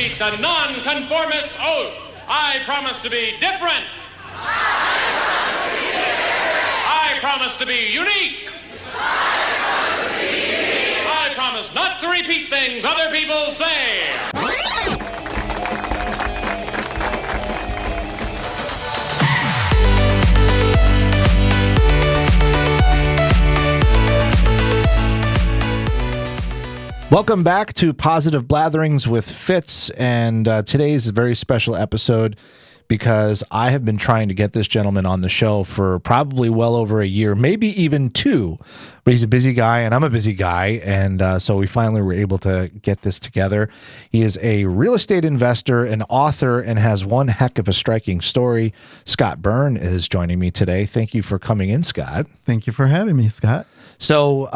repeat the non-conformist oath. I promise to be different. I promise to be unique. I promise not to repeat things other people say. Welcome back to Positive Blatherings with Fitz, and today is a very special episode because I have been trying to get this gentleman on the show for probably well over a year, maybe even two, but he's a busy guy and I'm a busy guy, and so we finally were able to get this together. He is a real estate investor, an author, and has one heck of a striking story. Scott Berne is joining me today. Thank you for coming in, Scott. Thank you for having me, Scott. So,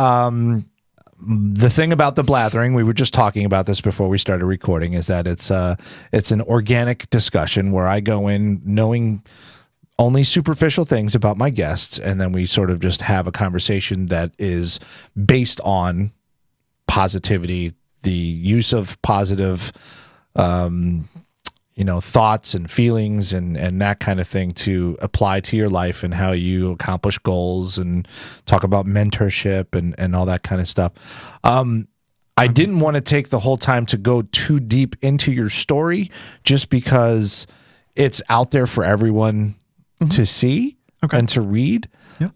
the thing about the Blathering, we were just talking about this before we started recording, is that it's an organic discussion where I go in knowing only superficial things about my guests, and then we sort of just have a conversation that is based on positivity, the use of positive thoughts and feelings and that kind of thing to apply to your life and how you accomplish goals, and talk about mentorship and all that kind of stuff. I didn't want to take the whole time to go too deep into your story just because it's out there for everyone to see and to read. Yep.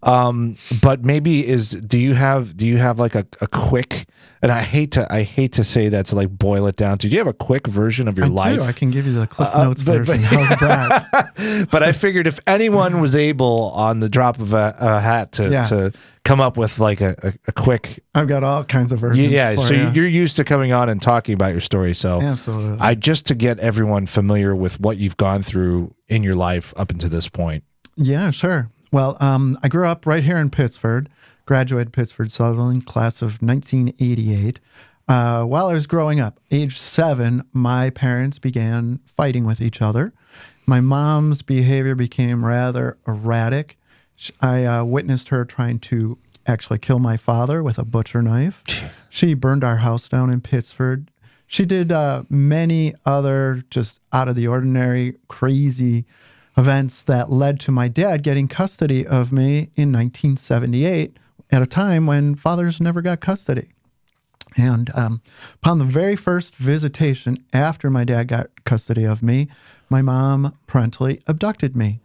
But maybe do you have like a quick, and I hate to say that, to like boil it down to, do you have a quick version of your life? I can give you the Cliff Notes version. How's that? But I figured if anyone was able on the drop of a hat to come up with like a quick, I've got all kinds of versions. Yeah. So you're used to coming on and talking about your story. So absolutely. Just to get everyone familiar with what you've gone through in your life up until this point. Yeah, sure. Well, I grew up right here in Pittsford, graduated Pittsford Sutherland, class of 1988. While I was growing up, age 7, my parents began fighting with each other. My mom's behavior became rather erratic. I witnessed her trying to actually kill my father with a butcher knife. She burned our house down in Pittsford. She did many other just out of the ordinary, crazy events that led to my dad getting custody of me in 1978 at a time when fathers never got custody. And upon the very first visitation after my dad got custody of me, my mom parentally abducted me.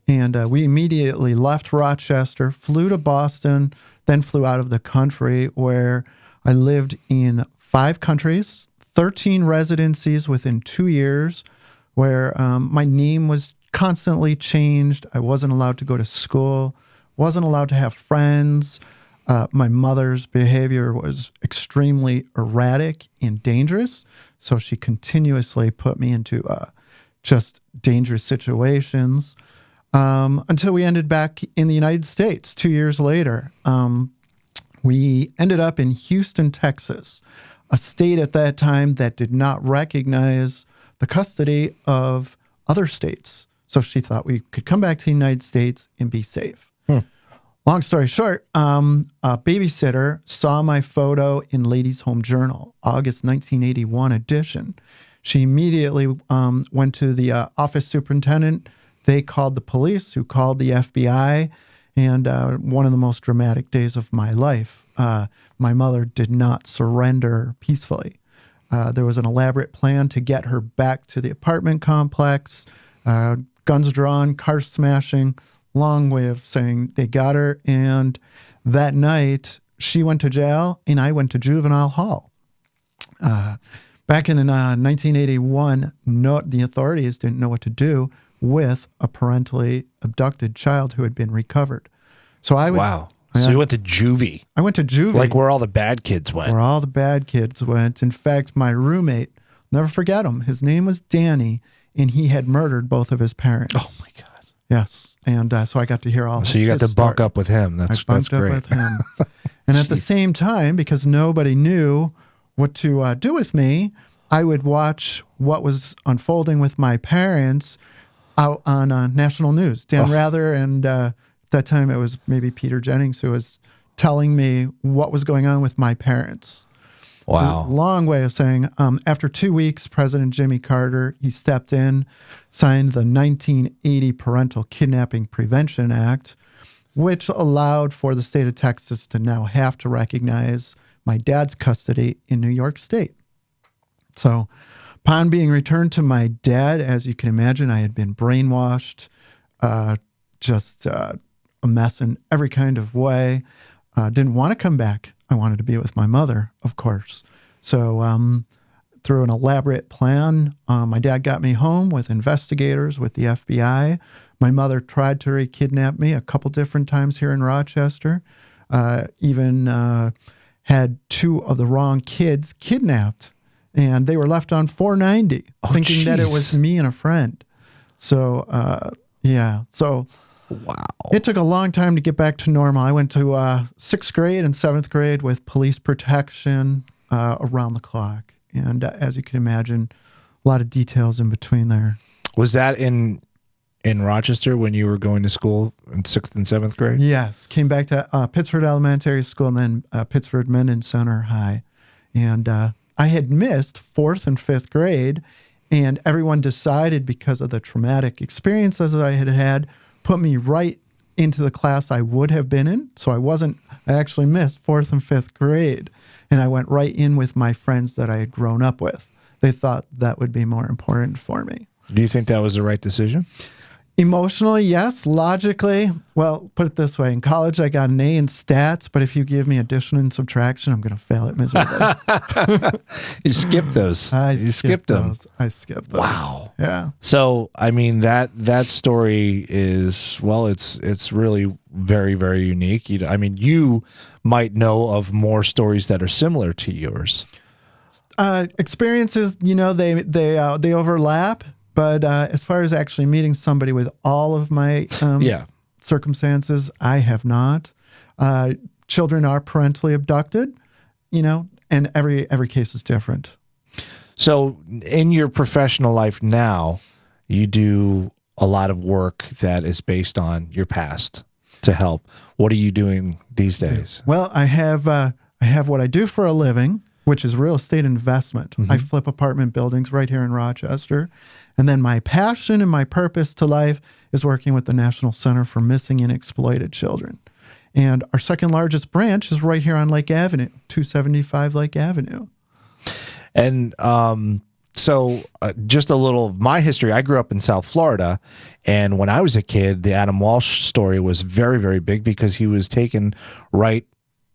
And we immediately left Rochester, flew to Boston, then flew out of the country, where I lived in 5 countries, 13 residencies within 2 years, where my name was constantly changed. I wasn't allowed to go to school, wasn't allowed to have friends. My mother's behavior was extremely erratic and dangerous, so she continuously put me into just dangerous situations until we ended back in the United States 2 years later. We ended up in Houston, Texas, a state at that time that did not recognize the custody of other states. So she thought we could come back to the United States and be safe. Long story short, a babysitter saw my photo in Ladies' Home Journal, August 1981 edition. She immediately went to the office superintendent. They called the police, who called the FBI, and one of the most dramatic days of my life. My mother did not surrender peacefully. There was an elaborate plan to get her back to the apartment complex. Guns drawn, car smashing, long way of saying they got her. And that night, she went to jail and I went to juvenile hall. Back in 1981, the authorities didn't know what to do with a parentally abducted child who had been recovered. So I was... Wow. So you went to juvie. I went to juvie. Like where all the bad kids went. Where all the bad kids went. In fact, my roommate, never forget him, his name was Danny, and he had murdered both of his parents. Oh, my God. Yes. And so I got to hear all So you got to bunk up with him. That's great. Up with him. And at the same time, because nobody knew what to do with me, I would watch what was unfolding with my parents out on national news. Dan Rather, and at that time it was maybe Peter Jennings, who was telling me what was going on with my parents. Wow. Long way of saying, after 2 weeks, President Jimmy Carter, he stepped in, signed the 1980 Parental Kidnapping Prevention Act, which allowed for the state of Texas to now have to recognize my dad's custody in New York State. So upon being returned to my dad, as you can imagine, I had been brainwashed, just a mess in every kind of way. Didn't want to come back. I wanted to be with my mother, of course. So through an elaborate plan, my dad got me home with investigators, with the FBI. My mother tried to re-kidnap me a couple different times here in Rochester. Even had 2 of the wrong kids kidnapped, and they were left on 490, thinking that it was me and a friend. So, yeah. So Wow. it took a long time to get back to normal. I went to 6th grade and 7th grade with police protection around the clock. And as you can imagine, a lot of details in between there. Was that in Rochester when you were going to school in 6th and 7th grade? Yes. Came back to Pittsford Elementary School and then Pittsford Minden Center High. And I had missed 4th and 5th grade, and everyone decided, because of the traumatic experiences I had had, put me right into the class I would have been in. So I actually missed 4th and 5th grade. And I went right in with my friends that I had grown up with. They thought that would be more important for me. Do you think that was the right decision? Emotionally, yes. Logically, well, put it this way. In college, I got an A in stats, but if you give me addition and subtraction, I'm going to fail it miserably. You skipped those. You skipped them. I skipped those. Wow. Yeah. So, I mean, that story is, well, it's really very, very unique. I mean, you might know of more stories that are similar to yours. Experiences, they overlap. But as far as actually meeting somebody with all of my circumstances, I have not. Children are parentally abducted, and every case is different. So in your professional life now, you do a lot of work that is based on your past to help. What are you doing these days? Well, I have what I do for a living, which is real estate investment. I flip apartment buildings right here in Rochester. And then my passion and my purpose to life is working with the National Center for Missing and Exploted Children. And our second largest branch is right here on Lake Avenue, 275 Lake Avenue. And so just a little of my history. I grew up in South Florida, and when I was a kid, the Adam Walsh story was very, very big because he was taken right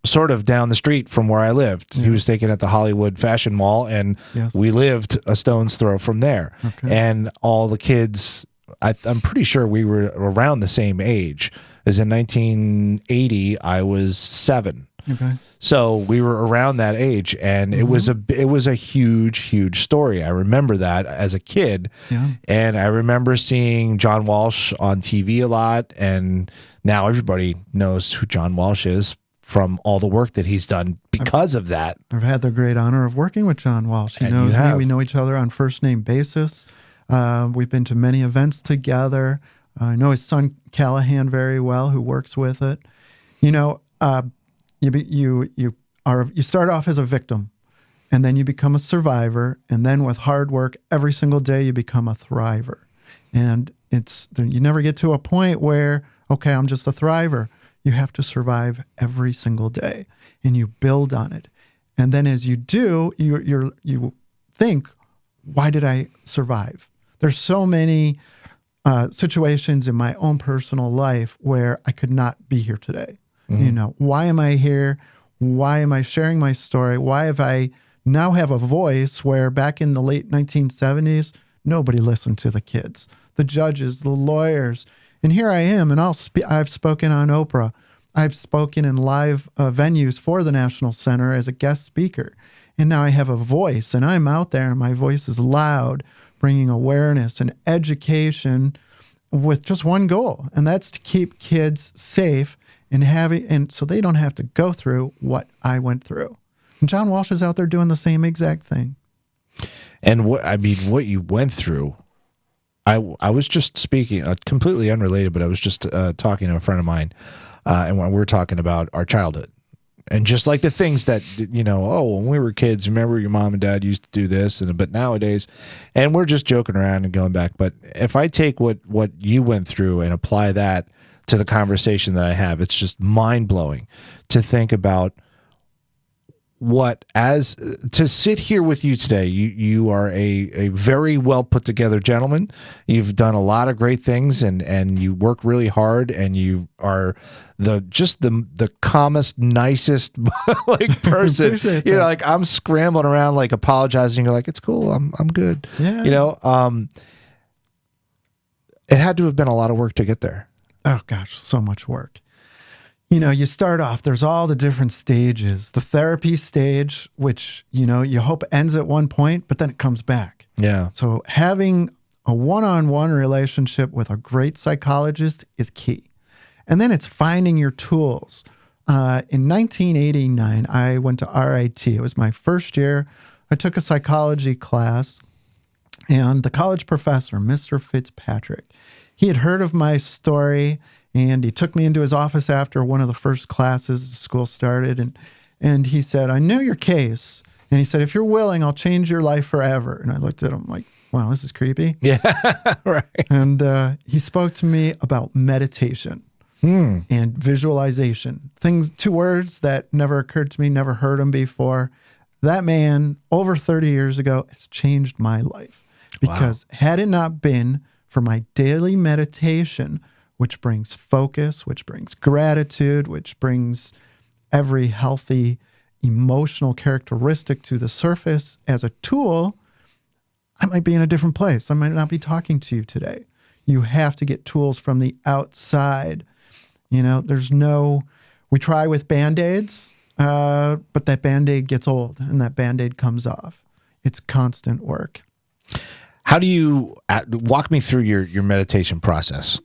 sort of down the street from where I lived. He was taken at the Hollywood Fashion Mall, and we lived a stone's throw from there. Okay. And all the kids, I'm pretty sure we were around the same age. As in 1980, I was 7. Okay. So we were around that age, and it was a huge story. I remember that as a kid, and I remember seeing John Walsh on TV a lot, and now everybody knows who John Walsh is from all the work that he's done because of that. I've had the great honor of working with John Walsh. He knows me. We know each other on first name basis. We've been to many events together. I know his son Callahan very well, who works with it. You start off as a victim, and then you become a survivor, and then with hard work every single day you become a thriver. And you never get to a point where, okay, I'm just a thriver. You have to survive every single day, and you build on it. And then as you do, you think, why did I survive? There's so many situations in my own personal life where I could not be here today. Why am I here? Why am I sharing my story? Why have I now have a voice where back in the late 1970s, nobody listened to the kids, the judges, the lawyers. And here I am, and I've spoken on Oprah. I've spoken in live venues for the National Center as a guest speaker. And now I have a voice, and I'm out there, and my voice is loud, bringing awareness and education with just one goal, and that's to keep kids safe and so they don't have to go through what I went through. And John Walsh is out there doing the same exact thing. And what you went through, I was just speaking, completely unrelated, but I was just talking to a friend of mine, and when we were talking about our childhood, And just like the things that, oh, when we were kids, remember your mom and dad used to do this, but nowadays, and we're just joking around and going back. But if I take what you went through and apply that to the conversation that I have, it's just mind blowing to think about to sit here with you today. You are a very well put together gentleman. You've done a lot of great things, and you work really hard, and you are the calmest, nicest like person. You're like, I'm scrambling around like apologizing. You're like, it's cool. I'm good. Yeah. It had to have been a lot of work to get there. Oh gosh, so much work. You start off, there's all the different stages. The therapy stage, which, you hope ends at one point, but then it comes back. Yeah. So having a one-on-one relationship with a great psychologist is key. And then it's finding your tools. In 1989, I went to RIT. It was my first year. I took a psychology class, and the college professor, Mr. Fitzpatrick, he had heard of my story, and he took me into his office after one of the first classes the school started. And he said, I know your case. And he said, if you're willing, I'll change your life forever. And I looked at him like, wow, this is creepy. Yeah, right. And he spoke to me about meditation and visualization. Two words that never occurred to me, never heard them before. That man, over 30 years ago, has changed my life. Because had it not been for my daily meditation, which brings focus, which brings gratitude, which brings every healthy emotional characteristic to the surface as a tool, I might be in a different place. I might not be talking to you today. You have to get tools from the outside. We try with Band-Aids, but that Band-Aid gets old and that Band-Aid comes off. It's constant work. How do you walk me through your meditation process?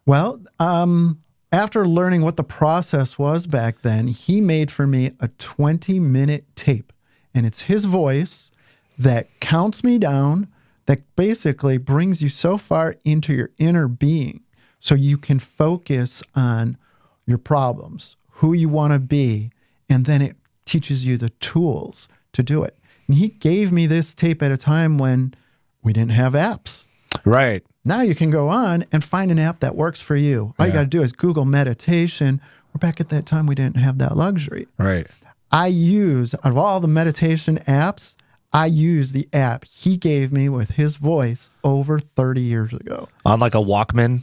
Well, after learning what the process was back then, he made for me a 20-minute tape. And it's his voice that counts me down, that basically brings you so far into your inner being so you can focus on your problems, who you want to be, and then it teaches you the tools to do it. And he gave me this tape at a time when we didn't have apps. Right. Now you can go on and find an app that works for you. All you got to do is Google meditation. We're back at that time, we didn't have that luxury. Right. Out of all the meditation apps, I use the app he gave me with his voice over 30 years ago. On like a Walkman?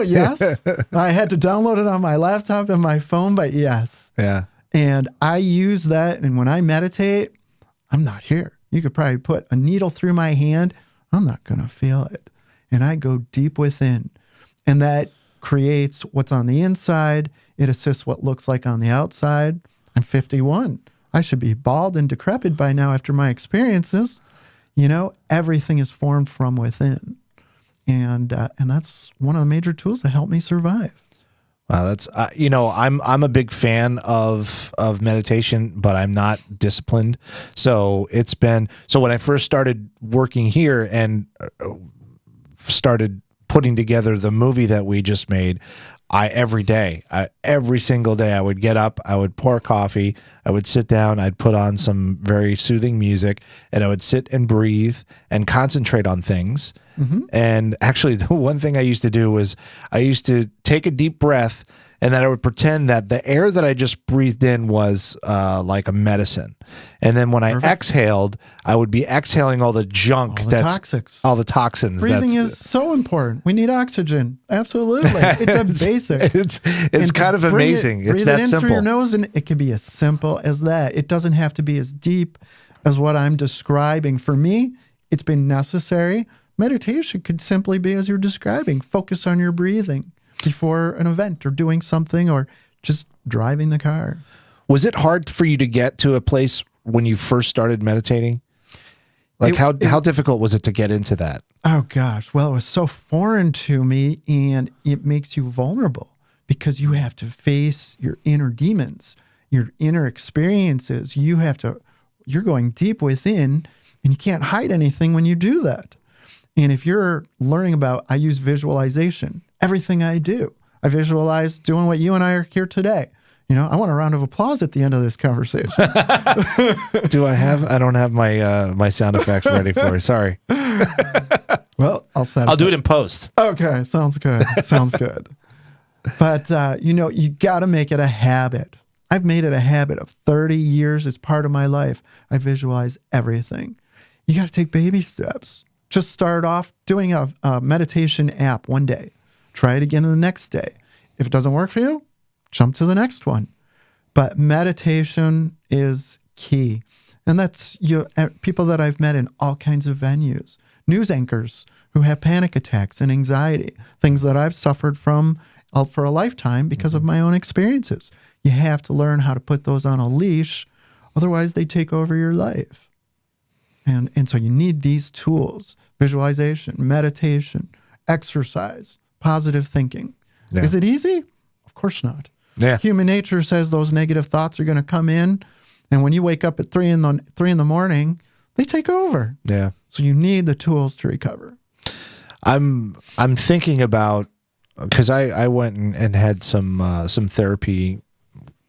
Yes. I had to download it on my laptop and my phone, but yes. Yeah. And I use that, and when I meditate, I'm not here. You could probably put a needle through my hand. I'm not going to feel it. And I go deep within. And that creates what's on the inside. It assists what looks like on the outside. I'm 51. I should be bald and decrepit by now after my experiences. Everything is formed from within. And that's one of the major tools that help me survive. Wow, that's I'm a big fan of meditation, but I'm not disciplined. So when I first started working here and started putting together the movie that we just made, every single day I would get up, I would pour coffee, I would sit down, I'd put on some very soothing music, and I would sit and breathe and concentrate on things. Mm-hmm. And actually, the one thing I used to do was I used to take a deep breath, and then I would pretend that the air that I just breathed in was like a medicine. And then when I exhaled, I would be exhaling all the junk, all the toxins. Breathing is so important. We need oxygen. Absolutely. It's a basic. It's kind of amazing. It's that simple. Breathe it in through your nose, and it can be as simple as that. It doesn't have to be as deep as what I'm describing. For me, it's been necessary. Meditation could simply be as you're describing. Focus on your breathing before an event or doing something or just driving the car. Was it hard for you to get to a place when you first started meditating? Like how difficult was it to get into that? Oh gosh. Well, it was so foreign to me, and it makes you vulnerable because you have to face your inner demons, your inner experiences. You're going deep within, and you can't hide anything when you do that. And if you're learning about, I use visualization. Everything I do, I visualize doing what you and I are here today. I want a round of applause at the end of this conversation. I don't have my sound effects ready for you. Sorry. Well, I'll do it in post. Okay, sounds good. Sounds good. But, you got to make it a habit. I've made it a habit of 30 years. It's part of my life. I visualize everything. You got to take baby steps. Just start off doing a meditation app one day. Try it again the next day. If it doesn't work for you, jump to the next one. But meditation is key. And that's people that I've met in all kinds of venues. News anchors who have panic attacks and anxiety, things that I've suffered from for a lifetime because of my own experiences. You have to learn how to put those on a leash. Otherwise, they take over your life. And so you need these tools: visualization, meditation, exercise, positive thinking. Yeah. Is it easy? Of course not. Yeah. Human nature says those negative thoughts are going to come in, and when you wake up at 3 in the morning, they take over. Yeah. So you need the tools to recover. I'm thinking about, because I went and had some therapy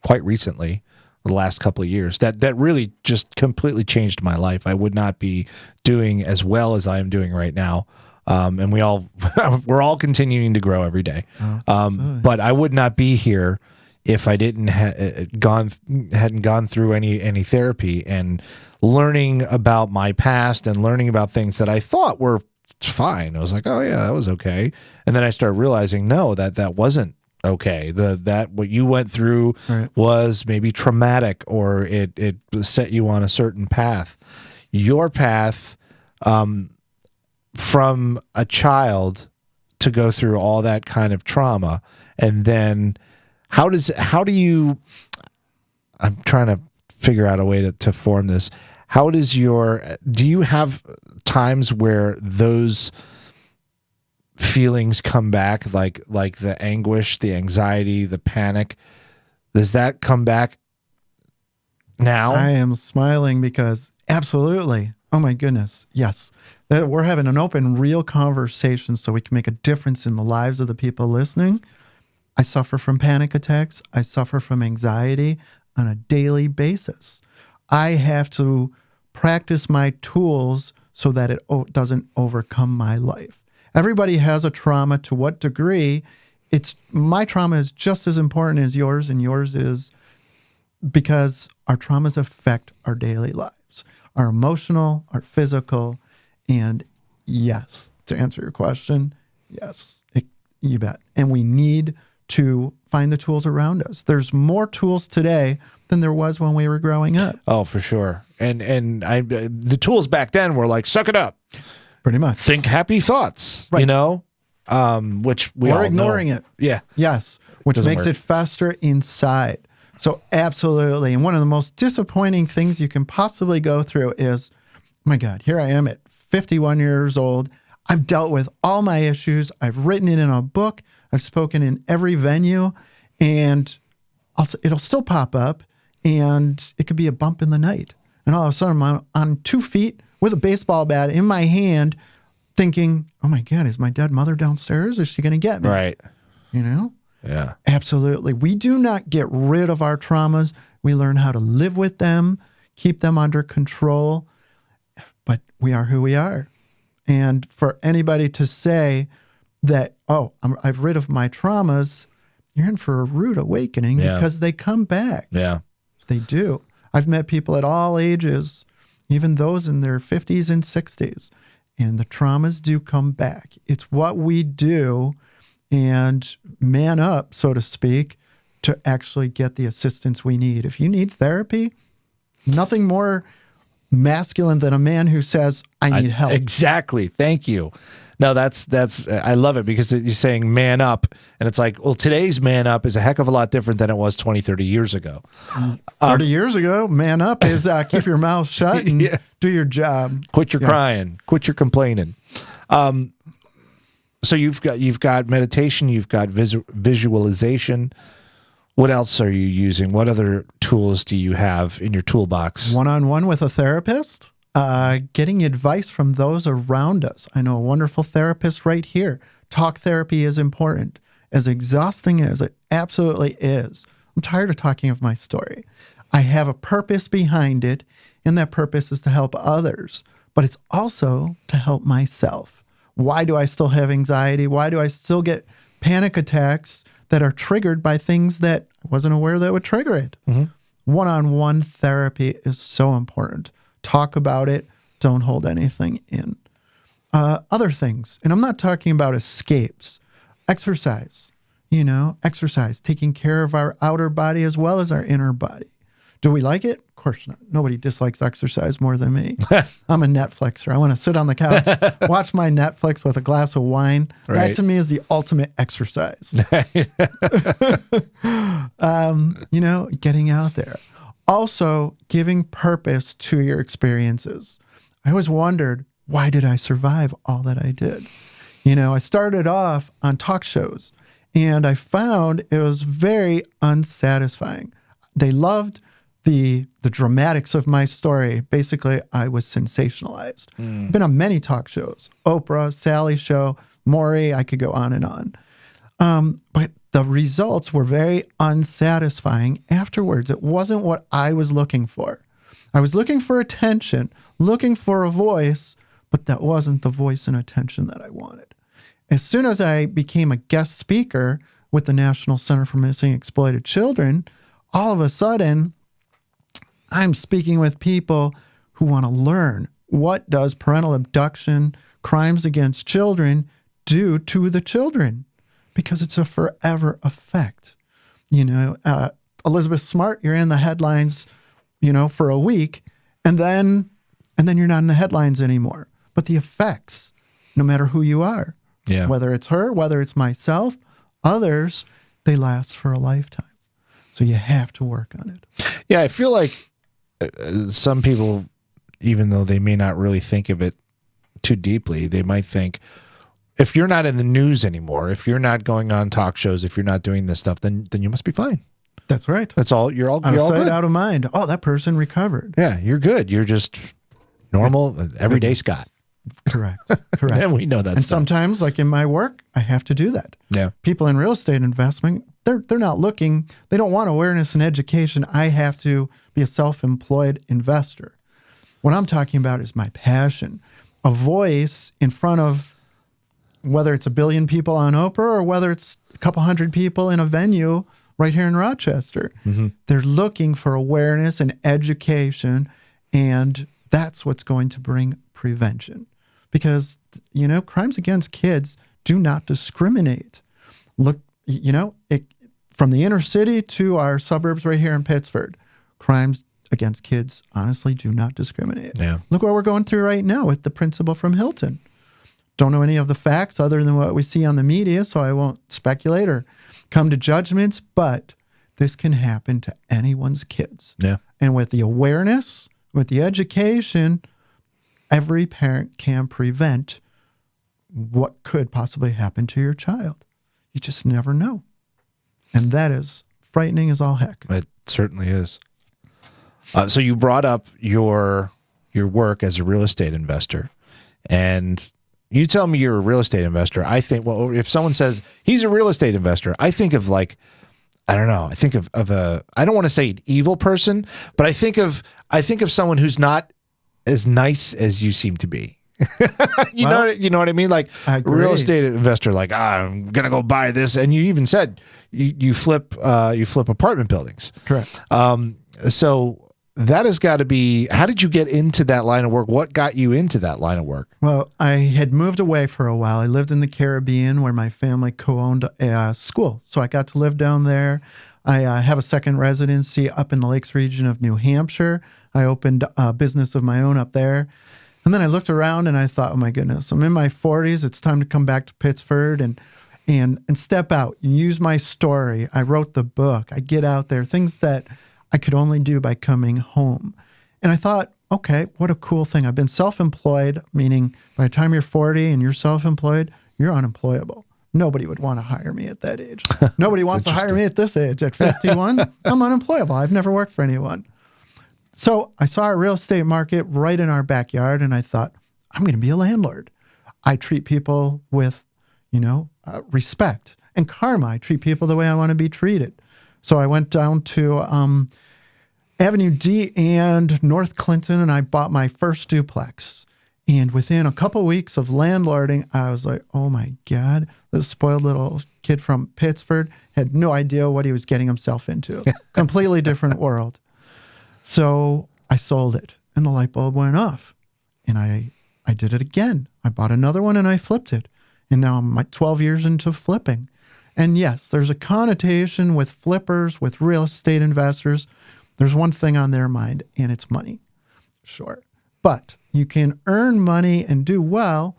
quite recently, the last couple of years. That really just completely changed my life. I would not be doing as well as I am doing right now. And we're all continuing to grow every day. But I would not be here if I hadn't gone through any therapy and learning about my past and learning about things that I thought were fine. I was like, oh yeah, that was okay. And then I started realizing, no, that wasn't okay. That what you went through was maybe traumatic, or it set you on a certain path. Your path, from a child to go through all that kind of trauma, and then how do you, I'm trying to figure out a way to form this. Do you have times where those feelings come back, like the anguish, the anxiety, the panic? Does that come back now? I am smiling because absolutely. Oh my goodness. Yes. We're having an open, real conversation so we can make a difference in the lives of the people listening. I suffer from panic attacks. I suffer from anxiety on a daily basis. I have to practice my tools so that it doesn't overcome my life. Everybody has a trauma. To what degree? My trauma is just as important as yours, and yours is, because our traumas affect our daily lives, our emotional, our physical. And yes, to answer your question, yes, you bet. And we need to find the tools around us. There's more tools today than there was when we were growing up. Oh, for sure. And the tools back then were like, suck it up. Pretty much. Think happy thoughts, which we all ignoring know. it. Yeah. Yes, which makes work. it fester inside. So absolutely. And one of the most disappointing things you can possibly go through is, oh my God, here I am at 51 years old. I've dealt with all my issues. I've written it in a book. I've spoken in every venue, and it'll still pop up, and it could be a bump in the night. And all of a sudden I'm on 2 feet with a baseball bat in my hand thinking, oh my God, is my dead mother downstairs? Is she going to get me? Right. Yeah. Absolutely. We do not get rid of our traumas. We learn how to live with them, keep them under control, but we are who we are. And for anybody to say that, I've rid of my traumas, you're in for a rude awakening, because they come back. Yeah. They do. I've met people at all ages, even those in their 50s and 60s, and the traumas do come back. It's what we do, and man up, so to speak, to actually get the assistance we need. If you need therapy, nothing more masculine than a man who says, I need help. Exactly. Thank you. No, that's I love it, because you're saying man up, and it's like, well, today's man up is a heck of a lot different than it was 20, 30 years ago. 30 years ago, man up is keep your mouth shut and do your job. Quit your crying. Quit your complaining. So you've got meditation, you've got visualization. What else are you using? What other tools do you have in your toolbox? One-on-one with a therapist. Getting advice from those around us. I know a wonderful therapist right here. Talk therapy is important. As exhausting as it absolutely is, I'm tired of talking of my story. I have a purpose behind it, and that purpose is to help others, but it's also to help myself. Why do I still have anxiety? Why do I still get panic attacks that are triggered by things that I wasn't aware that would trigger it? One-on-one therapy is so important. Talk about it. Don't hold anything in. Other things, and I'm not talking about escapes. Exercise, exercise, taking care of our outer body as well as our inner body. Do we like it? Of course not. Nobody dislikes exercise more than me. I'm a Netflixer. I want to sit on the couch, watch my Netflix with a glass of wine. Right. That to me is the ultimate exercise. Getting out there. Also, giving purpose to your experiences. I always wondered, why did I survive all that I did? I started off on talk shows, and I found it was very unsatisfying. They loved the dramatics of my story. Basically, I was sensationalized. Been on many talk shows, Oprah, Sally Show, Maury, I could go on and on. But the results were very unsatisfying afterwards. It wasn't what I was looking for. I was looking for attention, looking for a voice, but that wasn't the voice and attention that I wanted. As soon as I became a guest speaker with the National Center for Missing and Exploted Children, all of a sudden, I'm speaking with people who want to learn, what does parental abduction, crimes against children do to the children? Because it's a forever effect. Elizabeth Smart, you're in the headlines, for a week, and then you're not in the headlines anymore. But the effects, no matter who you are, whether it's her, whether it's myself, others, they last for a lifetime. So you have to work on it. Yeah, I feel like some people, even though they may not really think of it too deeply, they might think, if you're not in the news anymore, if you're not going on talk shows, if you're not doing this stuff, then you must be fine. That's right. That's all. You're all out of sight, good. out of mind. Oh, that person recovered. Yeah, you're good. You're just normal, everyday Scott. Correct. Correct. And we know that. And sometimes, like in my work, I have to do that. Yeah. People in real estate investment, they're not looking. They don't want awareness and education. I have to be a self-employed investor. What I'm talking about is my passion, a voice in front of, whether it's 1 billion people on Oprah or whether it's a couple hundred people in a venue right here in Rochester. They're looking for awareness and education, and that's what's going to bring prevention. Because, crimes against kids do not discriminate. Look, from the inner city to our suburbs right here in Pittsford, crimes against kids honestly do not discriminate. Yeah. Look what we're going through right now with the principal from Hilton. Don't know any of the facts other than what we see on the media, so I won't speculate or come to judgments, but this can happen to anyone's kids. Yeah. And with the awareness, with the education, every parent can prevent what could possibly happen to your child. You just never know. And that is frightening as all heck. It certainly is. So you brought up your work as a real estate investor, and you tell me you're a real estate investor. I think, well, if someone says he's a real estate investor, I think of I don't know. I think of a, I don't want to say an evil person, but I think of someone who's not as nice as you seem to be. you know what I mean? Like a real estate investor, like, I'm going to go buy this. And you even said you flip apartment buildings. Correct. So that has got to be, how did you get into that line of work? What got you into that line of work? Well, I had moved away for a while. I lived in the Caribbean where my family co-owned a school. So I got to live down there. I have a second residency up in the Lakes region of New Hampshire. I opened a business of my own up there. And then I looked around and I thought, oh my goodness, I'm in my 40s. It's time to come back to Pittsford and step out and use my story. I wrote the book. I get out there, things that I could only do by coming home. And I thought, okay, what a cool thing. I've been self-employed, meaning by the time you're 40 and you're self-employed, you're unemployable. Nobody would want to hire me at that age. Nobody wants to hire me at this age. At 51, I'm unemployable. I've never worked for anyone. So I saw a real estate market right in our backyard, and I thought, I'm going to be a landlord. I treat people with, respect and karma. I treat people the way I want to be treated. So I went down to Avenue D and North Clinton, and I bought my first duplex. And within a couple weeks of landlording, I was like, oh my God, this spoiled little kid from Pittsford had no idea what he was getting himself into. Completely different world. So I sold it, and the light bulb went off. And I did it again. I bought another one and I flipped it. And now I'm like 12 years into flipping. And yes, there's a connotation with flippers, with real estate investors. There's one thing on their mind, and it's money. Sure. But you can earn money and do well,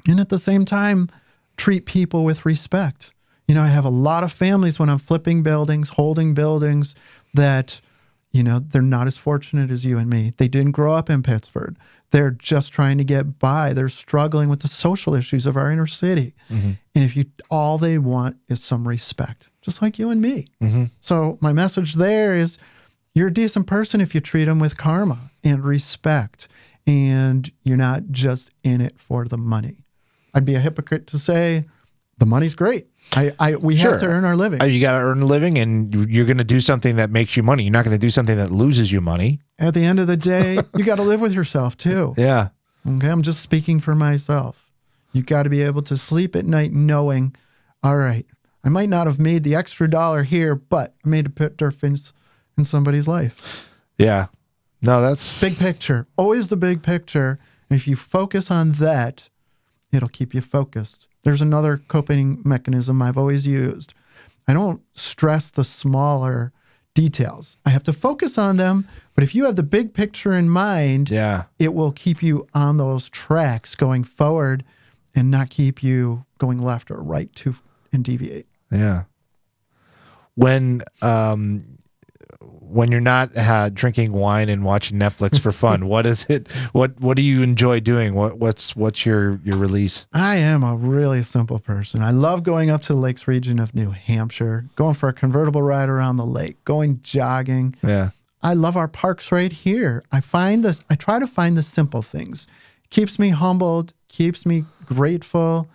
and at the same time, treat people with respect. You know, I have a lot of families when I'm flipping buildings, holding buildings, that, you know, they're not as fortunate as you and me. They didn't grow up in Pittsford. They're just trying to get by. They're struggling with the social issues of our inner city. Mm-hmm. And if you, all they want is some respect, just like you and me. Mm-hmm. So my message there is, you're a decent person if you treat them with karma and respect, and you're not just in it for the money. I'd be a hypocrite to say the money's great. We have to earn our living. You got to earn a living, and you're going to do something that makes you money. You're not going to do something that loses you money. At the end of the day, you got to live with yourself too. Yeah. Okay. I'm just speaking for myself. You got to be able to sleep at night knowing, all right, I might not have made the extra dollar here, but I made a difference in somebody's life. Yeah. No, that's big picture. Always the big picture. And if you focus on that, it'll keep you focused. There's another coping mechanism I've always used. I don't stress the smaller details. I have to focus on them, but if you have the big picture in mind, it will keep you on those tracks going forward and not keep you going left or right and deviate. Yeah. When you're not drinking wine and watching Netflix for fun, what is it? What do you enjoy doing? What's your release? I am a really simple person. I love going up to the Lakes region of New Hampshire, going for a convertible ride around the lake, going jogging. Yeah. I love our parks right here. I try to find the simple things. Keeps me humbled, keeps me grateful.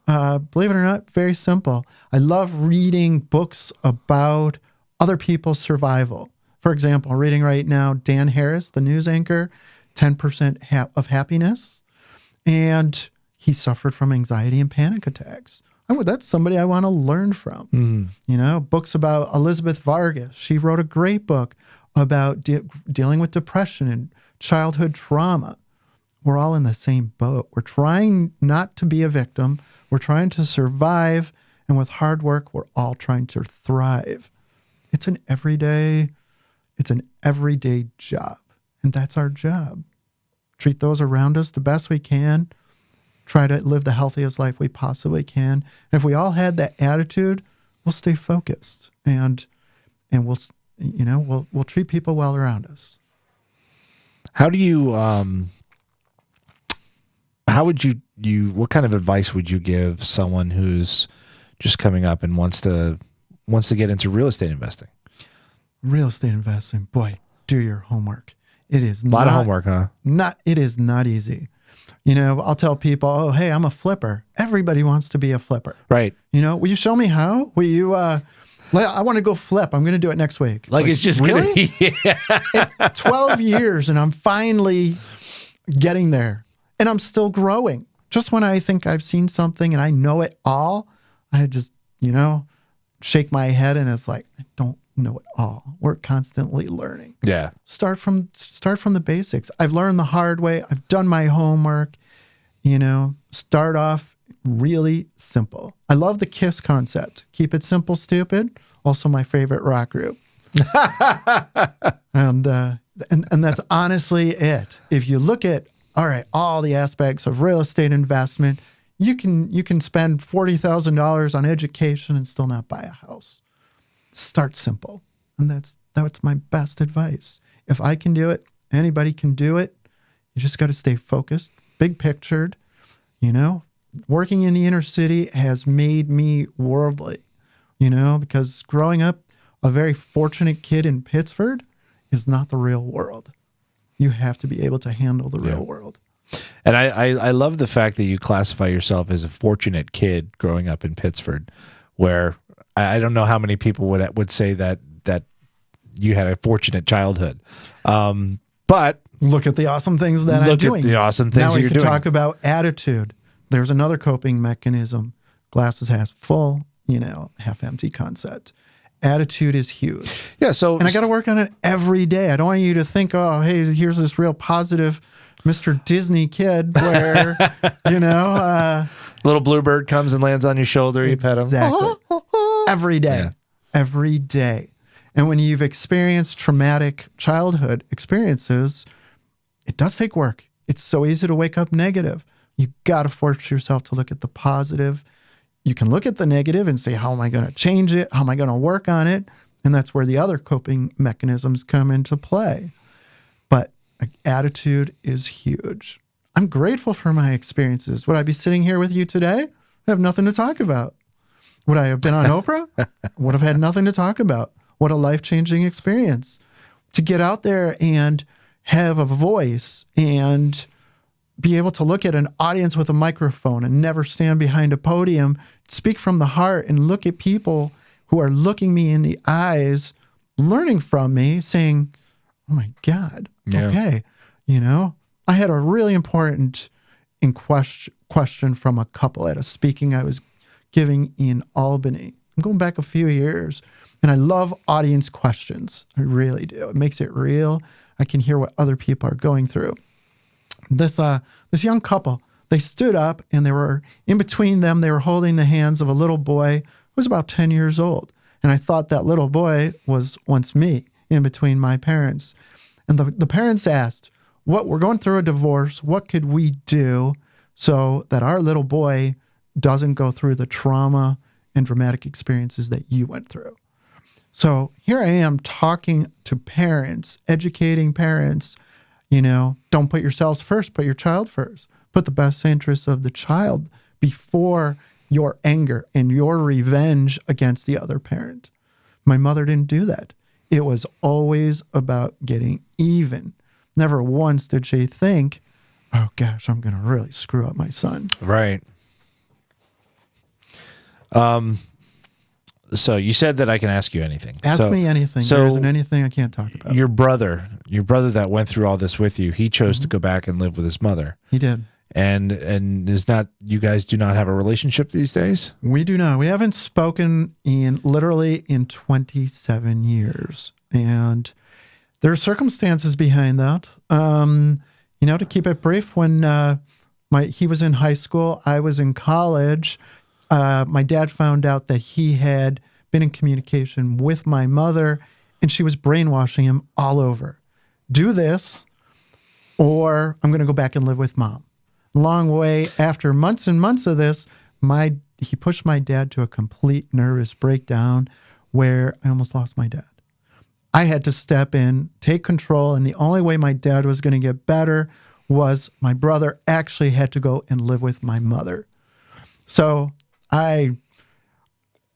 Believe it or not, very simple. I love reading books about other people's survival. For example, I'm reading right now Dan Harris, the news anchor, 10% of Happiness. And he suffered from anxiety and panic attacks. That's somebody I want to learn from. Mm. You know, books about Elizabeth Vargas. She wrote a great book about dealing with depression and childhood trauma. We're all in the same boat. We're trying not to be a victim. We're trying to survive. And with hard work, we're all trying to thrive. It's an everyday job. And that's our job. Treat those around us the best we can. Try to live the healthiest life we possibly can. And if we all had that attitude, we'll stay focused and we'll treat people well around us. How do you what kind of advice would you give someone who's just coming up and wants to get into real estate investing? Real estate investing, boy, do your homework. It is a lot of homework, huh? It is not easy. You know, I'll tell people, oh, hey, I'm a flipper. Everybody wants to be a flipper. Right. You know, will you show me how? Will you, I want to go flip. I'm going to do it next week. It's just really? Yeah. 12 years and I'm finally getting there and I'm still growing. Just when I think I've seen something and I know it all, I just, shake my head and it's like, I don't know it all. We're constantly learning. Yeah. Start from the basics. I've learned the hard way. I've done my homework. Start off really simple. I love the KISS concept. Keep it simple, stupid. Also my favorite rock group. and that's honestly it. If you look at all the aspects of real estate investment, you can spend $40,000 on education and still not buy a house. Start simple. And that's my best advice. If I can do it, anybody can do it. You just got to stay focused, big pictured. Working in the inner city has made me worldly, because growing up a very fortunate kid in Pittsford is not the real world. You have to be able to handle the real world. And I love the fact that you classify yourself as a fortunate kid growing up in Pittsford, where I don't know how many people would say that you had a fortunate childhood. But look at the awesome things that I'm doing. Look at the awesome things now that you're doing. Now we can talk about attitude. There's another coping mechanism. Glasses half full, half empty concept. Attitude is huge. Yeah. So, and I got to work on it every day. I don't want you to think, oh, hey, here's this real positive Mr. Disney kid where, little bluebird comes and lands on your shoulder. You pet him. Exactly. Every day. Yeah. Every day. And when you've experienced traumatic childhood experiences, it does take work. It's so easy to wake up negative. You got to force yourself to look at the positive. You can look at the negative and say, how am I going to change it? How am I going to work on it? And that's where the other coping mechanisms come into play. But attitude is huge. I'm grateful for my experiences. Would I be sitting here with you today? I have nothing to talk about. Would I have been on Oprah? Would have had nothing to talk about. What a life-changing experience to get out there and have a voice and be able to look at an audience with a microphone and never stand behind a podium, speak from the heart and look at people who are looking me in the eyes, learning from me, saying, oh my God, okay. I had a really important question from a couple at a speaking I was giving in Albany. I'm going back a few years. And I love audience questions. I really do. It makes it real. I can hear what other people are going through. This young couple, they stood up and they were in between them. They were holding the hands of a little boy who was about 10 years old. And I thought that little boy was once me in between my parents. And the parents asked, we're going through a divorce. What could we do so that our little boy doesn't go through the trauma and dramatic experiences that you went through? So here I am talking to parents, educating parents, don't put yourselves first, put your child first. Put the best interests of the child before your anger and your revenge against the other parent. My mother didn't do that. It was always about getting even. Never once did she think, oh gosh, I'm going to really screw up my son. Right. So you said that I can ask you anything. Ask me anything. So there isn't anything I can't talk about. Your brother that went through all this with you, he chose to go back and live with his mother. He did. And you guys do not have a relationship these days? We do not. We haven't spoken literally in 27 years. And there are circumstances behind that. To keep it brief, when he was in high school, I was in college. My dad found out that he had been in communication with my mother, and she was brainwashing him all over. Do this, or I'm going to go back and live with mom. Long way after months and months of this, he pushed my dad to a complete nervous breakdown where I almost lost my dad. I had to step in, take control, and the only way my dad was going to get better was my brother actually had to go and live with my mother. So I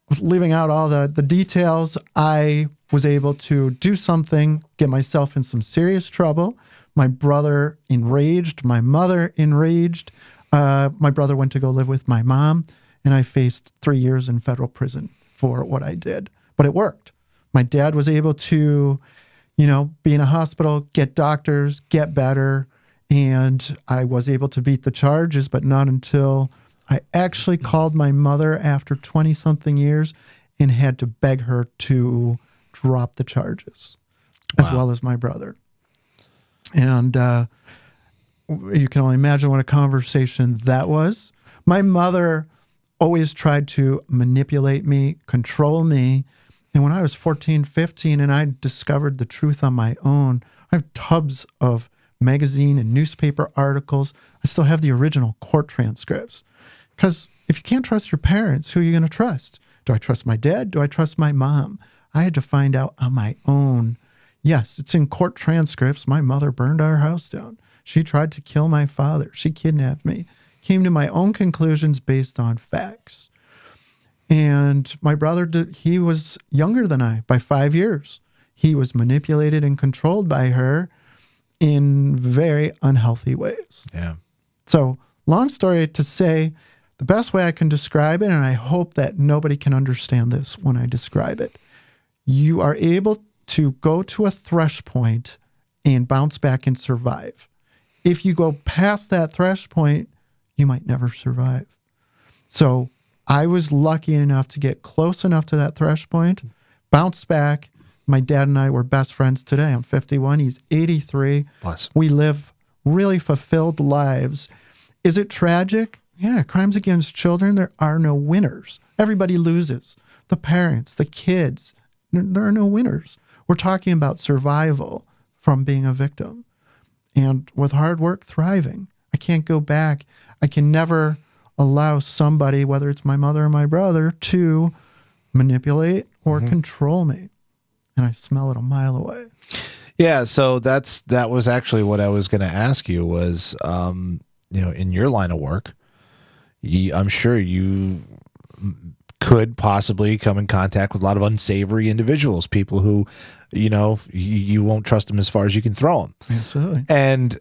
was leaving out all the details. I was able to do something, get myself in some serious trouble. My brother enraged, my mother enraged. My brother went to go live with my mom, and I faced 3 years in federal prison for what I did. But it worked. My dad was able to, be in a hospital, get doctors, get better, and I was able to beat the charges, but not until I actually called my mother after 20-something years and had to beg her to drop the charges, as well as my brother. And you can only imagine what a conversation that was. My mother always tried to manipulate me, control me. And when I was 14, 15, and I discovered the truth on my own, I have tubs of magazine and newspaper articles. I still have the original court transcripts. Because if you can't trust your parents, who are you going to trust? Do I trust my dad? Do I trust my mom? I had to find out on my own. Yes, it's in court transcripts. My mother burned our house down. She tried to kill my father. She kidnapped me. Came to my own conclusions based on facts. And my brother, he was younger than I by 5 years. He was manipulated and controlled by her in very unhealthy ways. Yeah. So long story to say, The best way I can describe it, and I hope that nobody can understand this when I describe it, you are able to go to a thresh point and bounce back and survive. If you go past that thresh point, you might never survive. So I was lucky enough to get close enough to that thresh point, bounce back. My dad and I were best friends today. I'm 51. He's 83. Bless. We live really fulfilled lives. Is it tragic? Yeah, crimes against children, there are no winners. Everybody loses. The parents, the kids, there are no winners. We're talking about survival from being a victim. And with hard work, thriving. I can't go back. I can never allow somebody, whether it's my mother or my brother, to manipulate or control me. And I smell it a mile away. Yeah, so that was actually what I was going to ask you was, in your line of work, I'm sure you could possibly come in contact with a lot of unsavory individuals, people who, you won't trust them as far as you can throw them. Absolutely. And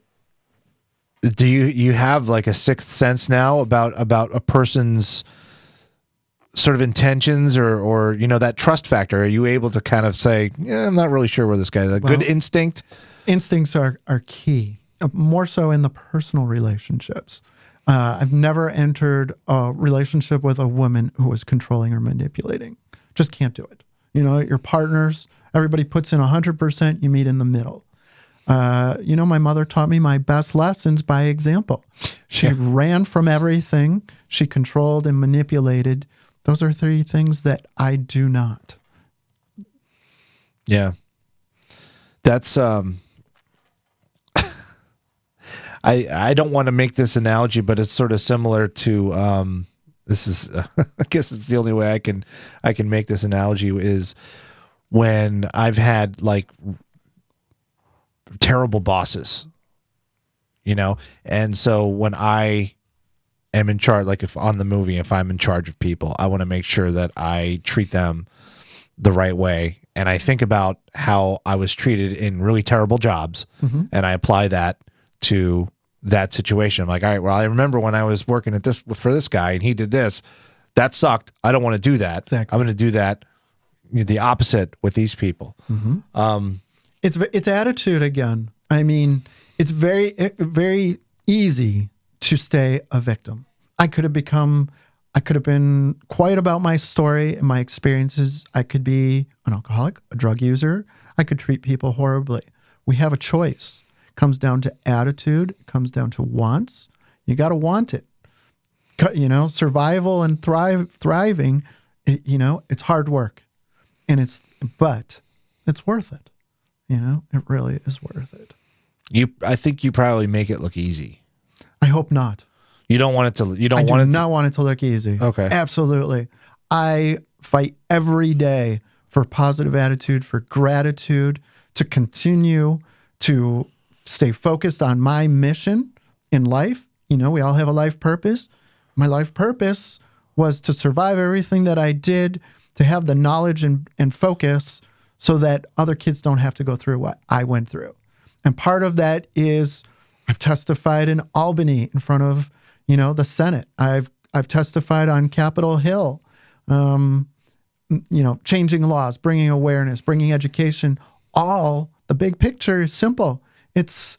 do you have like a sixth sense now about a person's sort of intentions or that trust factor? Are you able to kind of say, yeah, I'm not really sure where this guy is? Good instinct? Instincts are key, more so in the personal relationships. I've never entered a relationship with a woman who was controlling or manipulating. Just can't do it. Your partners, everybody puts in 100%, you meet in the middle. My mother taught me my best lessons by example. She ran from everything. She controlled and manipulated. Those are 3 things that I do not. Yeah. That's, I don't want to make this analogy, but it's sort of similar to, this is, I guess it's the only way I can make this analogy is when I've had like terrible bosses, and so when I am in charge, like if on the movie, if I'm in charge of people, I want to make sure that I treat them the right way. And I think about how I was treated in really terrible jobs, and I apply that to that situation. I'm like, all right, well, I remember when I was working at this for this guy and he did this, that sucked. I don't want to do that. Exactly. I'm going to do that the opposite with these people. It's attitude again. I mean, it's very, very easy to stay a victim. I could have been quiet about my story and my experiences. I could be an alcoholic, a drug user. I could treat people horribly. We have a choice. It comes down to attitude. It comes down to wants. You got to want it. Survival and thriving, it's hard work. But it's worth it. It really is worth it. I think you probably make it look easy. I hope not. You don't want it to. You don't I want do it. not want it to look easy. Okay. Absolutely. I fight every day for positive attitude, for gratitude, to continue to stay focused on my mission in life. We all have a life purpose. My life purpose was to survive everything that I did, to have the knowledge and focus so that other kids don't have to go through what I went through. And part of that is I've testified in Albany in front of, the Senate. I've testified on Capitol Hill, changing laws, bringing awareness, bringing education. All the big picture is simple. It's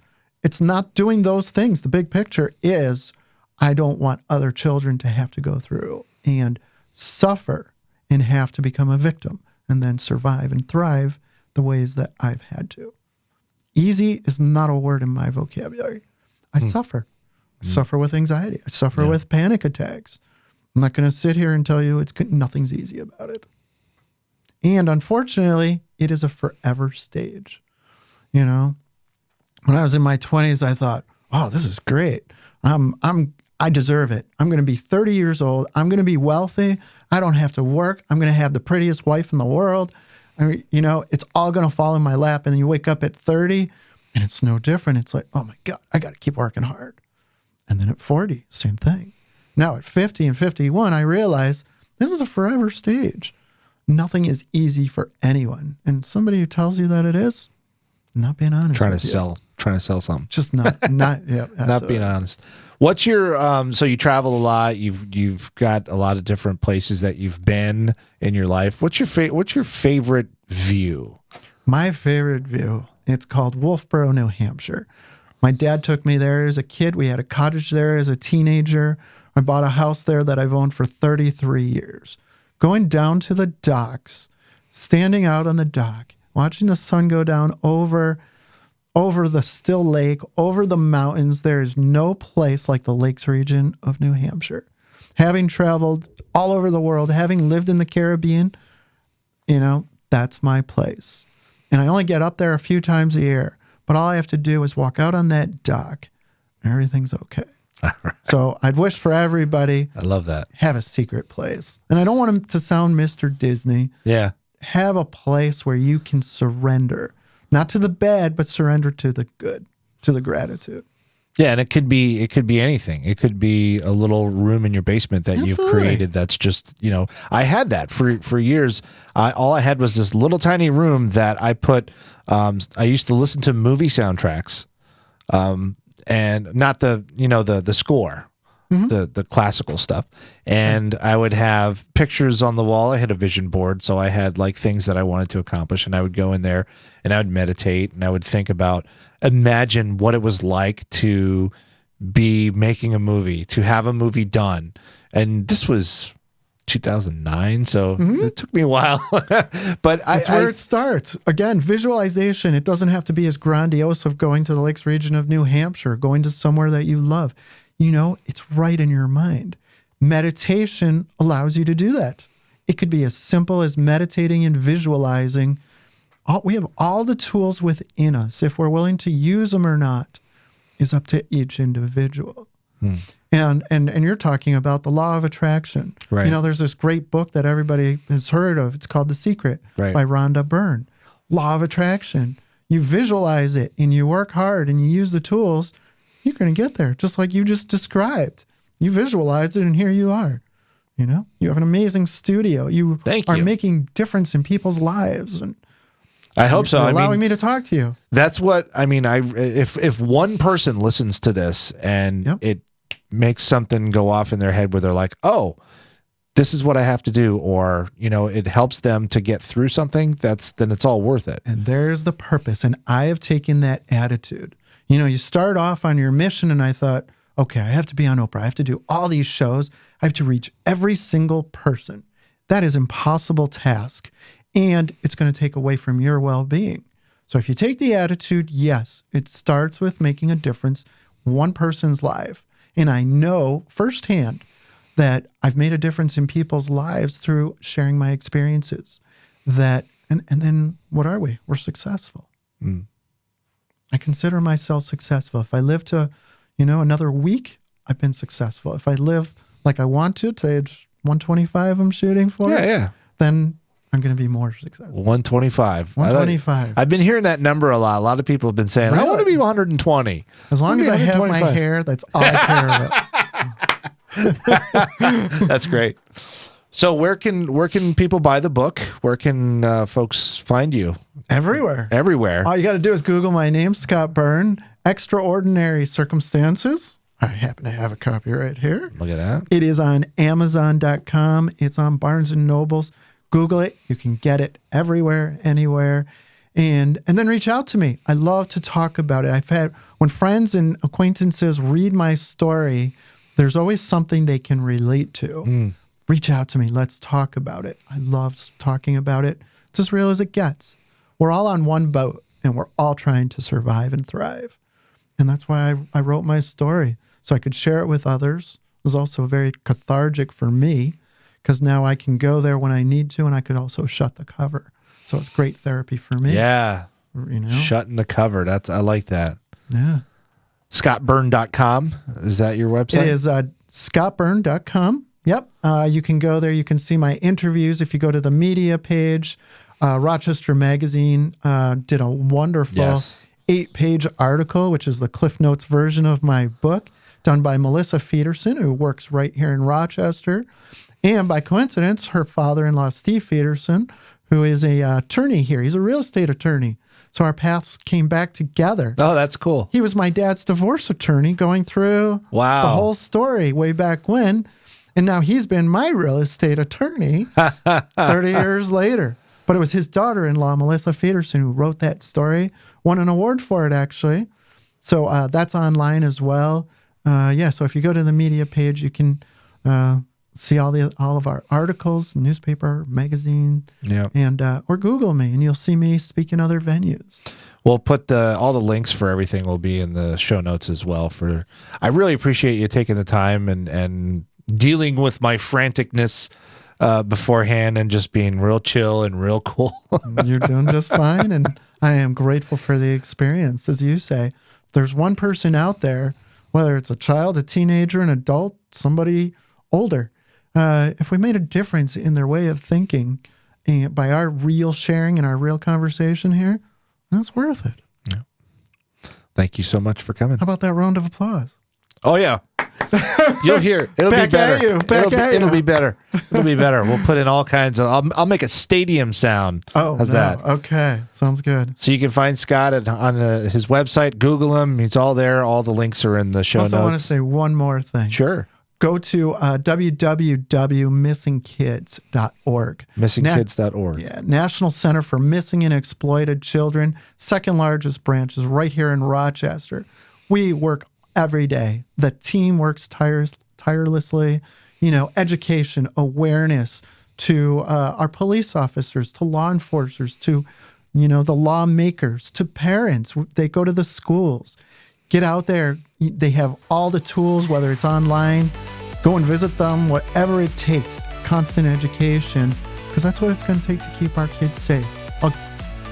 not doing those things. The big picture is I don't want other children to have to go through and suffer and have to become a victim and then survive and thrive the ways that I've had to. Easy is not a word in my vocabulary. I suffer. I suffer with anxiety. I suffer with panic attacks. I'm not going to sit here and tell you nothing's easy about it. And unfortunately, it is a forever stage. When I was in my 20s, I thought, "Oh, this is great. I deserve it. I'm going to be 30 years old. I'm going to be wealthy. I don't have to work. I'm going to have the prettiest wife in the world. It's all going to fall in my lap." And then you wake up at 30 and it's no different. It's like, oh my God, I got to keep working hard. And then at 40, same thing. Now at 50 and 51, I realize this is a forever stage. Nothing is easy for anyone. And somebody who tells you that it is, not being honest. Trying trying to sell something. Just not yeah, Not being honest. What's your so you travel a lot, you've got a lot of different places that you've been in your life. What's your favorite view? My favorite view, it's called Wolfboro, New Hampshire. My dad took me there as a kid. We had a cottage there as a teenager. I bought a house there that I've owned for 33 years. Going down to the docks, standing out on the dock, watching the sun go down over the still lake, over the mountains. There is no place like the Lakes region of New Hampshire. Having traveled all over the world, having lived in the Caribbean, that's my place. And I only get up there a few times a year, but all I have to do is walk out on that dock and everything's okay. Right. So I'd wish for everybody. I love that. Have a secret place. And I don't want him to sound Mr. Disney. Yeah. Have a place where you can surrender, not to the bad, but surrender to the good, to the gratitude. Yeah, and it could be anything. It could be a little room in your basement that you've created. That's just, I had that for years. All I had was this little tiny room that I put. I used to listen to movie soundtracks, and not the score, the classical stuff. And I would have pictures on the wall. I had a vision board, so I had like things that I wanted to accomplish, and I would go in there and I would meditate and I would think about, imagine what it was like to be making a movie, to have a movie done. And this was 2009, so it took me a while. But that's where it starts. Again, visualization. It doesn't have to be as grandiose of going to the Lakes region of New Hampshire, going to somewhere that you love. It's right in your mind. Meditation allows you to do that. It could be as simple as meditating and visualizing. We have all the tools within us. If we're willing to use them or not is up to each individual. And you're talking about the law of attraction. Right. There's this great book that everybody has heard of. It's called The Secret by Rhonda Byrne. Law of attraction. You visualize it and you work hard and you use the tools, you're going to get there, just like you just described. You visualized it and here you are. You have an amazing studio. You are making difference in people's lives. And I hope so. Allowing me to talk to you. That's what I mean. If one person listens to this and it makes something go off in their head where they're like, oh, this is what I have to do, or it helps them to get through something, then it's all worth it. And there's the purpose. And I have taken that attitude. You start off on your mission, and I thought, okay, I have to be on Oprah. I have to do all these shows. I have to reach every single person. That is an impossible task. And it's going to take away from your well-being. So if you take the attitude, yes, it starts with making a difference one person's life. And I know firsthand that I've made a difference in people's lives through sharing my experiences. And then what are we? We're successful. I consider myself successful. If I live to, another week, I've been successful. If I live like I want to age 125 I'm shooting for, then I'm going to be more successful. 125. 125. I've been hearing that number a lot. A lot of people have been saying, I want to be 120. As long as I have my hair, that's all I care about. That's great. So where can people buy the book? Where can folks find you? Everywhere. All you got to do is Google my name, Scott Byrne, Extraordinary Circumstances. I happen to have a copy right here. Look at that. It is on Amazon.com. It's on Barnes & Nobles. Google it. You can get it everywhere, anywhere. And then reach out to me. I love to talk about it. I've had, when friends and acquaintances read my story, there's always something they can relate to. Reach out to me. Let's talk about it. I love talking about it. It's as real as it gets. We're all on one boat, and we're all trying to survive and thrive. And that's why I wrote my story, so I could share it with others. It was also very cathartic for me, because now I can go there when I need to, and I could also shut the cover. So it's great therapy for me. Yeah. Shutting the cover. I like that. Yeah. ScottByrne.com. Is that your website? It is ScottByrne.com. Yep. You can go there. You can see my interviews. If you go to the media page, Rochester Magazine did a wonderful 8-page article, which is the Cliff Notes version of my book, done by Melissa Feederson, who works right here in Rochester. And by coincidence, her father-in-law, Steve Feederson, who is a attorney here. He's a real estate attorney. So our paths came back together. Oh, that's cool. He was my dad's divorce attorney going through Wow. the whole story way back when. And now he's been my real estate attorney 30 years later. But it was his daughter-in-law, Melissa Federson, who wrote that story. Won an award for it, actually. So that's online as well. So if you go to the media page, you can see all of our articles, newspaper, magazine, and or Google me, and you'll see me speak in other venues. We'll put all the links for everything will be in the show notes as well. I really appreciate you taking the time and dealing with my franticness beforehand and just being real chill and real cool. You're doing just fine, and I am grateful for the experience. As you say, there's one person out there, whether it's a child, a teenager, an adult, somebody older, if we made a difference in their way of thinking and by our real sharing and our real conversation here, that's worth it. Yeah. Thank you so much for coming. How about that round of applause? Oh, yeah. You'll hear. It'll Back be better. at you. It'll be better. It'll be better. We'll put in all kinds of. I'll make a stadium sound. Oh, how's that? Okay, sounds good. So you can find Scott on his website. Google him. He's all there. All the links are in the show notes. I want to say one more thing. Sure. Go to www.missingkids.org. Missingkids.org. Yeah, National Center for Missing and Exploited Children. Second largest branch is right here in Rochester. We work every day. The team works tirelessly. Education, awareness to our police officers, to law enforcers, to the lawmakers, to parents. They go to the schools. Get out there. They have all the tools, whether it's online, go and visit them, whatever it takes. Constant education, because that's what it's going to take to keep our kids safe.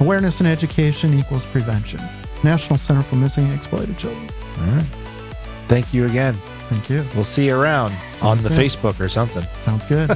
Awareness and education equals prevention. National Center for Missing and Exploited Children. All right. Thank you again. Thank you. We'll see you around on the Facebook or something. Sounds good.